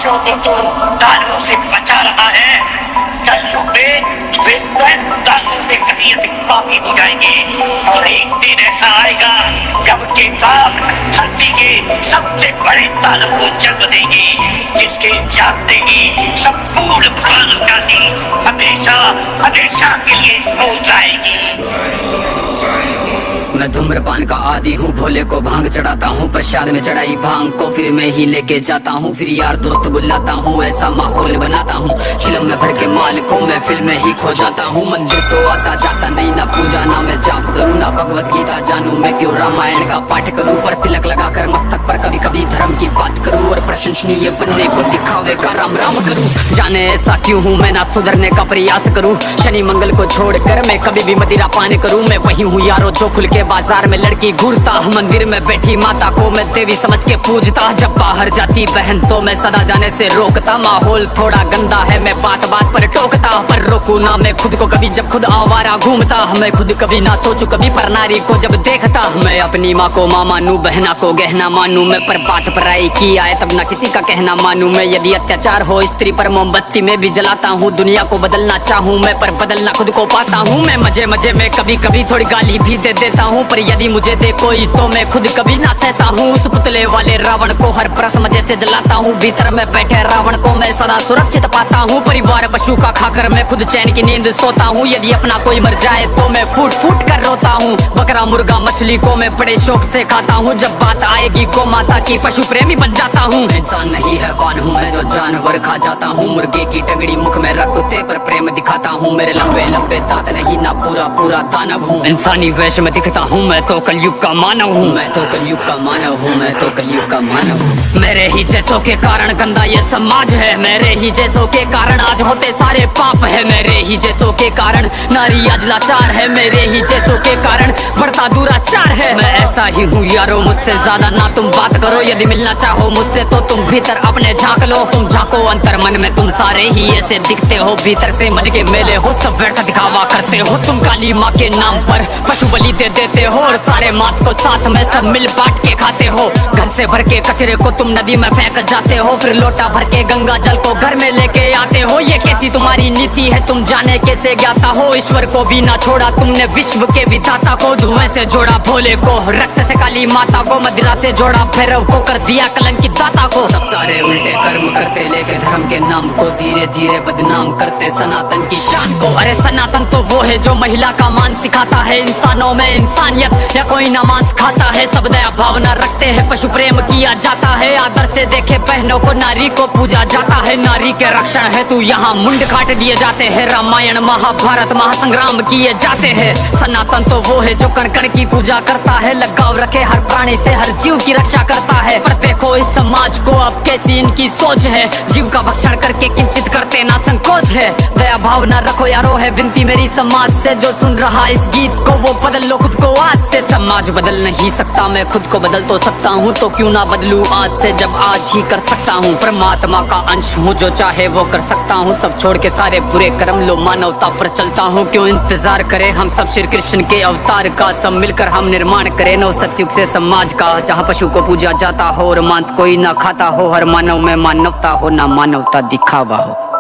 मनुष्यों को तो दानवों से बचा रहा है, कलयुग में वे स्वयं दानवों से कहीं अधिक पापी हो जाएंगे और एक दिन ऐसा आएगा जब उनके पाप धरती के सबसे बड़े दानव को जन्म देंगे, जिसके जानते ही संपूर्ण मानवजाति हमेशा हमेशा के लिए सो जाएगी। मैं धूम्रपान का आदी हूँ, भोले को भांग चढ़ाता हूँ, प्रसाद में चढ़ाई भांग को फिर मैं ही लेके जाता हूँ, फिर यार दोस्त बुलाता हूँ, ऐसा माहौल बनाता हूँ, चिलम में भर के माल को मैं फिल्म में ही खो जाता हूँ। मंदिर तो आता जाता नहीं, ना पूजा ना मैं जाप करूँ, ना भगवत गीता जानूं, मैं क्यों रामायण का पाठ करूँ, पर तिलक लगा कर मस्तक पर कभी कभी धर्म की बात करूँ और प्रशंसनीय बनने को दिखावे का राम राम करूँ। जाने ऐसा क्यों हूँ मैं, ना सुधरने का प्रयास करूँ, शनि मंगल को छोड़कर मैं कभी भी मदिरा पान करूँ। मैं वही हूँ यारो जो खुल के बाजार में लड़की घूरता, मंदिर में बैठी माता को मैं देवी समझ के पूजता, जब बाहर जाती बहन तो मैं सदा जाने से रोकता। माहौल थोड़ा गंदा है, मैं बात बात पर टोकता, पर रोकू ना मैं खुद को कभी जब खुद आवारा घूमता। मैं खुद कभी ना सोचू कभी पर नारी को जब देखता, मैं अपनी माँ को माँ मानू, बहना को गहना मानू, मैं पर बात पर आई की आए तब ना किसी का कहना मानू। मैं यदि अत्याचार हो स्त्री पर मोमबत्ती में भी जलाता हूँ, दुनिया को बदलना चाहूँ मैं पर बदलना खुद को पाता हूँ। मैं मजे मजे में कभी कभी थोड़ी गाली भी दे देता हूँ, पर यदि मुझे दे कोई तो मैं खुद कभी ना सहता हूँ। उस पुतले वाले रावण को हर परस मजे से जलाता हूँ, भीतर में बैठे रावण को मैं सदा सुरक्षित पाता हूँ। परिवार पशु का खाकर मैं खुद चैन की नींद सोता हूँ, यदि अपना कोई मर जाए तो मैं फूट फूट कर रोता हूँ। बकरा मुर्गा मछली को मैं बड़े शौक से खाता हूँ, जब बात आएगी को माता की पशु प्रेमी बन जाता हूँ। इंसान नहीं है वान हूँ मैं जो जानवर खा जाता हूँ, मुर्गे की टंगड़ी मुख में रख कुत्ते पर प्रेम दिखाता हूँ। मेरे लंबे लंबे दांत नहीं ना पूरा पूरा दानव हूँ, इंसानी वेश में दिखता हूँ मैं तो कलयुग का मानव हूँ, मैं तो कलयुग का मानव हूँ, मैं तो कलयुग का मानव हूँ। मेरे ही जैसों के कारण गंदा ये समाज है, मेरे ही जैसों के कारण आज होते सारे पाप है, मेरे ही जैसों के कारण नारी आज लाचार है, मेरे ही जैसों के कारण बढ़ता दुराचार है। मैं ऐसा ही हूँ यारो, मुझसे ज्यादा ना तुम बात करो, यदि मिलना चाहो मुझसे तो तुम भीतर अपने झांक लो। तुम झांको अंतर मन में, तुम सारे ही ऐसे दिखते हो, भीतर से मन के मेले हो, सब व्यर्थ दिखावा करते हो। तुम काली माँ के नाम पर पशु बलि दे देते हो और सारे मांस को साथ में सब मिल बांट के खाते हो। घर से भर के कचरे को तुम नदी में फेंक जाते हो, फिर लोटा भर के गंगा जल को घर में लेके आते हो। ये कैसी तुम्हारी नीति है, तुम जाने कैसे ज्ञाता हो, ईश्वर को भी ना छोड़ा तुमने, विश्व के विधाता को धुएं से जोड़ा, भोले को रक्त से काली माता को, मदिरा से जोड़ा, भैरव को कर दिया कलंकी दाता को। सब सारे उल्टे कर्म करते लेके धर्म के नाम को धीरे धीरे बदनाम करते सनातन की शान को। अरे सनातन तो वो है जो महिला का मान सिखाता है, इंसानों में इंसानियत या कोई ना मांस खाता है, सब दया भावना रखते हैं, पशु प्रेम किया जाता है, आदर से देखे बहनों को, नारी को पूजा जाता है, नारी के रक्षण है तू यहाँ मुंड काट दिए जाते हैं, रामायण महाभारत महासंग्राम किए जाते हैं। सनातन तो वो है जो कण कण की पूजा करता है, लगाव रखे हर प्राणी से, हर जीव की रक्षा करता है। पर देखो इस समाज को अब कैसी इनकी सोच है, जीव का भक्षण करके किंचित करते ना संकोच है। दया भावना रखो यारो है विनती मेरी समाज से, जो सुन रहा इस गीत को वो बदल लो खुद को आज से। समाज बदल नहीं सकता, मैं खुद को बदल तो सकता हूँ, तो क्यों ना बदलूं आज से जब आज ही कर सकता हूँ। परमात्मा का अंश हूँ, जो चाहे वो कर सकता हूँ, सब छोड़ के सारे बुरे कर्म लो, मानवता पर चलता हूँ। क्यों इंतजार करें हम सब श्री कृष्ण के अवतार का, सब मिलकर हम निर्माण करें नव सतयुग से समाज का, जहाँ पशु को पूजा जाता हो और मांस कोई ना खाता हो, हर मानव में मानवता हो, ना मानवता दिखावा हो।